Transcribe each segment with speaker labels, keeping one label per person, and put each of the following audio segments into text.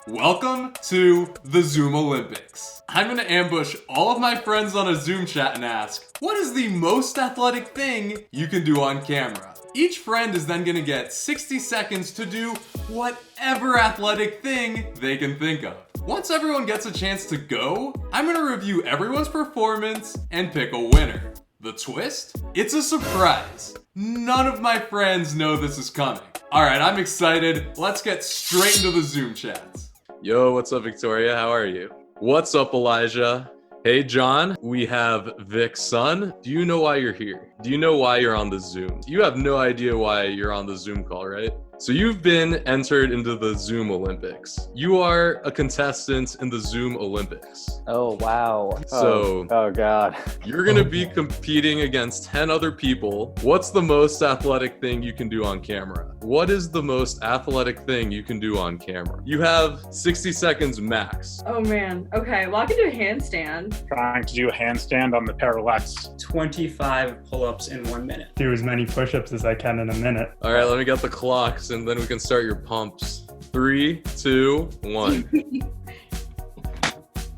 Speaker 1: Welcome to the Zoom Olympics. I'm gonna ambush all of my friends on a Zoom chat and ask, what is the most athletic thing you can do on camera? Each friend is then gonna get 60 seconds to do whatever athletic thing they can think of. Once everyone gets a chance to go, I'm gonna review everyone's performance and pick a winner. The twist? It's a surprise. None of my friends know this is coming. Alright, I'm excited. Let's get straight into the Zoom chats.
Speaker 2: Yo, what's up, Victoria? How are you? What's up, Elijah? Hey, John. We have Vic's son. Do you know why you're here? Do you know why you're on the Zoom? You have no idea why you're on the Zoom call, right? So you've been entered into the Zoom Olympics. You are a contestant in the Zoom Olympics.
Speaker 3: Oh, wow.
Speaker 2: So,
Speaker 3: oh God.
Speaker 2: You're gonna be competing against 10 other people. What's the most athletic thing you can do on camera? What is the most athletic thing you can do on camera? You have 60 seconds max.
Speaker 4: Oh man. Okay, well I can do a handstand.
Speaker 5: Trying to do a handstand on the parallettes.
Speaker 6: 25 pull-ups in 1 minute.
Speaker 7: Do as many push-ups as I can in a minute.
Speaker 2: All right, let me get the clocks and then we can start your pumps. 3, 2, 1.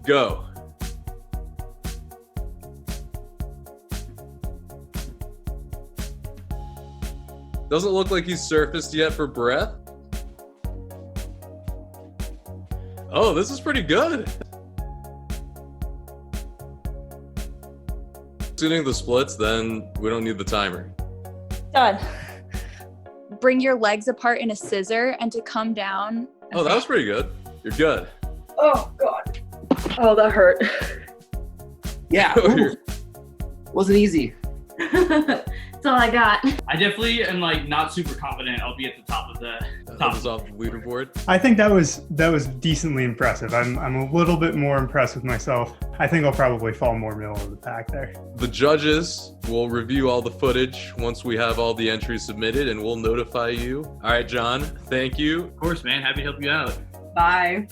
Speaker 2: Go. Doesn't look like he's surfaced yet for breath. Oh, this is pretty good. Shooting the splits, then we don't need the timer.
Speaker 8: Done. Bring your legs apart in a scissor and to come down.
Speaker 2: Oh, that was pretty good. You're good.
Speaker 4: Oh god. Oh, that hurt.
Speaker 9: Yeah, wasn't easy.
Speaker 4: That's all I got.
Speaker 6: I definitely am not super confident I'll be at the top of the
Speaker 2: That was off the leaderboard.
Speaker 7: I think that was decently impressive. I'm a little bit more impressed with myself. I think I'll probably fall more middle of the pack there.
Speaker 2: The judges will review all the footage once we have all the entries submitted and we'll notify you. All right, John, thank you.
Speaker 6: Of course, man. Happy to help you out.
Speaker 4: Bye.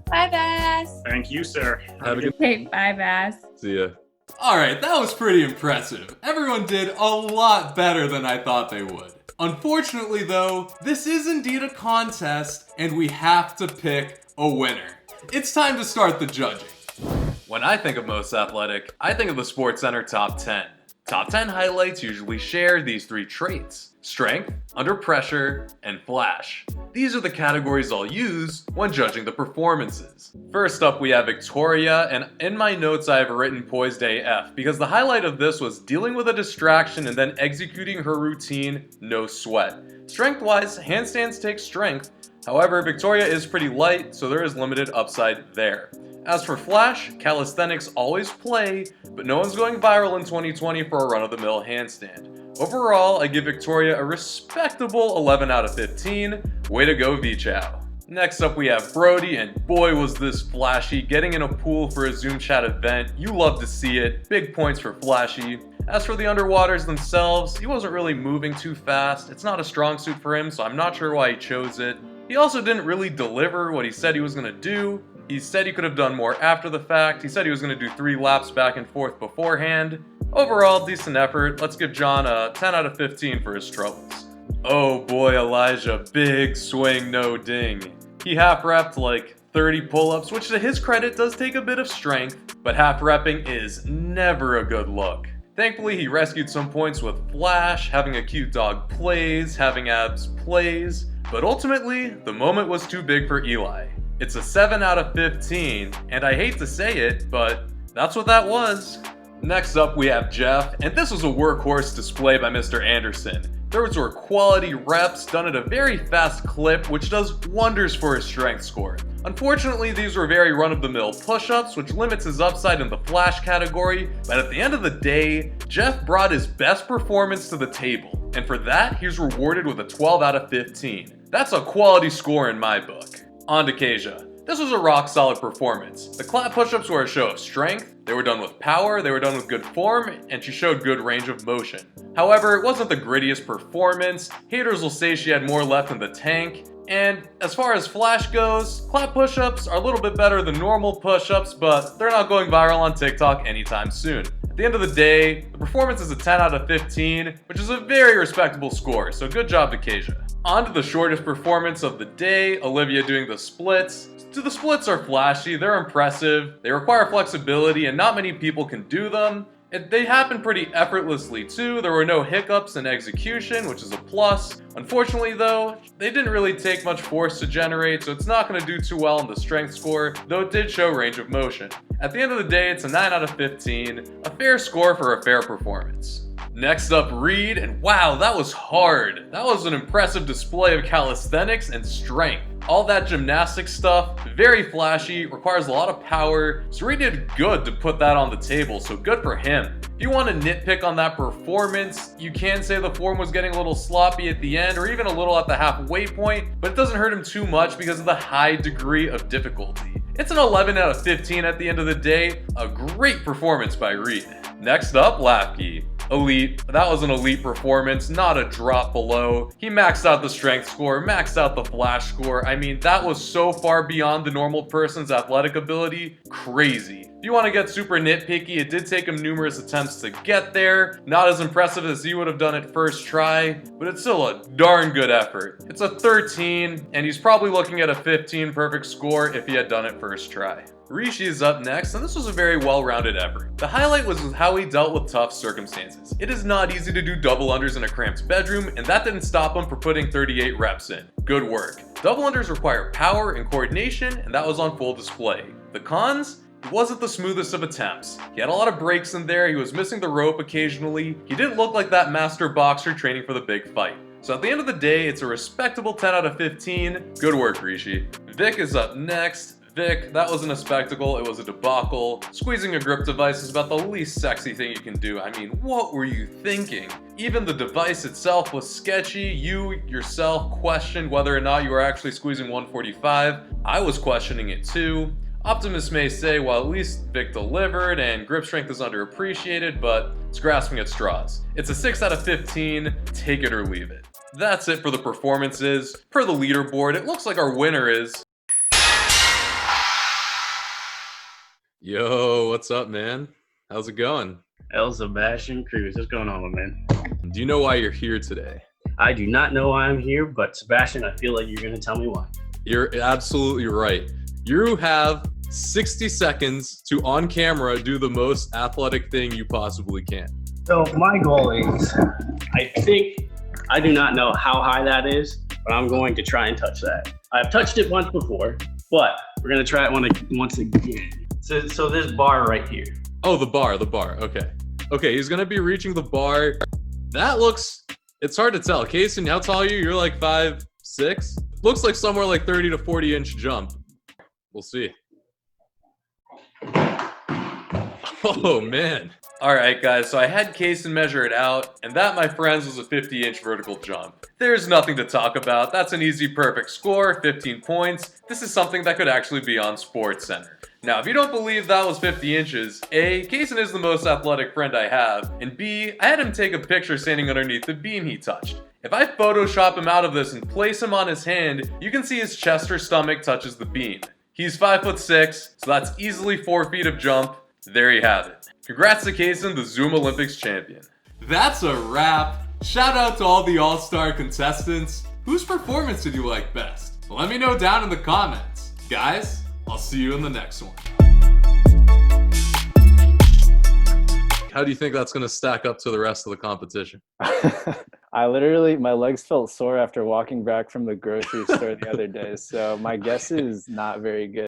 Speaker 8: Bye, Bass.
Speaker 5: Thank you, sir.
Speaker 2: Have a good
Speaker 8: Hey, bye, Bass.
Speaker 2: see ya.
Speaker 1: Alright, that was pretty impressive. Everyone did a lot better than I thought they would. Unfortunately though, this is indeed a contest and we have to pick a winner. It's time to start the judging. When I think of most athletic, I think of the SportsCenter Top 10. Top 10 highlights usually share these three traits: strength, under pressure, and flash. These are the categories I'll use when judging the performances. First up, we have Victoria, and in my notes I have written poised AF because the highlight of this was dealing with a distraction and then executing her routine, no sweat. Strength-wise, handstands take strength. However, Victoria is pretty light, so there is limited upside there. As for flash, calisthenics always play, but no one's going viral in 2020 for a run-of-the-mill handstand. Overall, I give Victoria a respectable 11 out of 15. Way to go, V-Chow. Next up we have Brody, and boy was this flashy. Getting in a pool for a Zoom chat event, you love to see it. Big points for flashy. As for the underwaters themselves, he wasn't really moving too fast. It's not a strong suit for him, so I'm not sure why he chose it. He also didn't really deliver what he said he was going to do. He said he could have done more after the fact. He said he was going to do 3 laps back and forth beforehand. Overall, decent effort. Let's give John a 10 out of 15 for his troubles. Oh boy, Elijah, big swing, no ding. He half-repped like 30 pull-ups, which to his credit does take a bit of strength, but half-repping is never a good look. Thankfully, he rescued some points with flash, having a cute dog plays, having abs plays, but ultimately, the moment was too big for Eli. It's a 7 out of 15, and I hate to say it, but that's what that was. Next up, we have Jeff, and this was a workhorse display by Mr. Anderson. Those were quality reps done at a very fast clip, which does wonders for his strength score. Unfortunately, these were very run-of-the-mill push-ups, which limits his upside in the flash category, but at the end of the day, Jeff brought his best performance to the table, and for that, he's rewarded with a 12 out of 15. That's a quality score in my book. On to Kasia. This was a rock-solid performance. The clap push-ups were a show of strength, they were done with power, they were done with good form, and she showed good range of motion. However, it wasn't the grittiest performance. Haters will say she had more left in the tank.
Speaker 2: And as far as flash goes, clap push-ups are a little bit better than normal push-ups, but they're not going viral on TikTok anytime soon. At the end of the day, the performance is a 10 out of 15, which is a very respectable score, so good job to Kasia. On to the shortest performance of the day, Olivia doing the splits. So the splits are flashy, they're impressive, they require flexibility, and not many people can do them. And they happen pretty effortlessly too. There were no hiccups in execution, which is a plus. Unfortunately though, they didn't really take much force to generate, so it's not going to do too well in the strength score, though it did show range of motion. At the end of the day, it's a 9 out of 15, a fair score for a fair performance. Next up, Reed, and wow, that was hard. That was an impressive display of calisthenics and strength. All that gymnastics stuff, very flashy, requires a lot of power, so Reed did good to put that on the table, so good for him. If you want to nitpick on that performance, you can say the form was getting a little sloppy at the end or even a little at the halfway point, but it doesn't hurt him too much because of the high degree of difficulty. It's an 11 out of 15 at the end of the day, a great performance by Reed. Next up, Lapke. Elite. That was an elite performance, not a drop below. He maxed out the strength score, maxed out the flash score. I mean, that was so far beyond the normal person's athletic ability. Crazy. If you want to get super nitpicky, it did take him numerous attempts to get there. Not as impressive as he would have done it first try, but it's still a darn good effort. It's a 13, and he's probably looking at a 15 perfect score if he had done it first try. Rishi is up next, and this was a very well-rounded effort. The highlight was how he dealt with tough circumstances. It is not easy to do double unders in a cramped bedroom, and that didn't stop him from putting 38 reps in. Good work. Double unders require power and coordination, and that was on full display. The cons? It wasn't the smoothest of attempts. He had a lot of breaks in there, he was missing the rope occasionally, he didn't look like that master boxer training for the big fight. So at the end of the day, it's a respectable 10 out of 15. Good work, Rishi. Vic is up next. Vic, that wasn't a spectacle, it was a debacle. Squeezing a grip device is about the least sexy thing you can do. I mean, what were you thinking? Even the device itself was sketchy. You yourself questioned whether or not you were actually squeezing 145. I was questioning it too. Optimists may say, well, at least Vic delivered and grip strength is underappreciated, but it's grasping at straws. It's a 6 out of 15, take it or leave it. That's it for the performances. Per the leaderboard, it looks like our winner is... Yo, what's up, man? How's it going?
Speaker 3: El Sebastian Cruz. What's going on, man?
Speaker 2: Do you know why you're here today?
Speaker 3: I do not know why I'm here, but Sebastian, I feel like you're going to tell me why.
Speaker 2: You're absolutely right. You have 60 seconds to, on camera, do the most athletic thing you possibly can.
Speaker 3: So my goal is, I do not know how high that is, but I'm going to try and touch that. I've touched it once before, but we're going to try it once again. So this bar right here.
Speaker 2: Oh, the bar, okay. Okay, he's gonna be reaching the bar. That looks, it's hard to tell. Kason, how tall are you? You're like 5'6"? Looks like somewhere like 30 to 40 inch jump. We'll see. Oh, man. All right, guys, so I had Kason measure it out, and that, my friends, was a 50-inch vertical jump. There's nothing to talk about. That's an easy, perfect score, 15 points. This is something that could actually be on SportsCenter. Now, if you don't believe that was 50 inches, A, Kason is the most athletic friend I have, and B, I had him take a picture standing underneath the beam he touched. If I Photoshop him out of this and place him on his hand, you can see his chest or stomach touches the beam. He's 5'6", so that's easily 4 feet of jump. There you have it. Congrats to Kason, the Zoom Olympics champion.
Speaker 1: That's a wrap. Shout out to all the all-star contestants. Whose performance did you like best? Let me know down in the comments. Guys, I'll see you in the next one.
Speaker 2: How do you think that's going to stack up to the rest of the competition?
Speaker 10: my legs felt sore after walking back from the grocery store the other day. So my guess is not very good.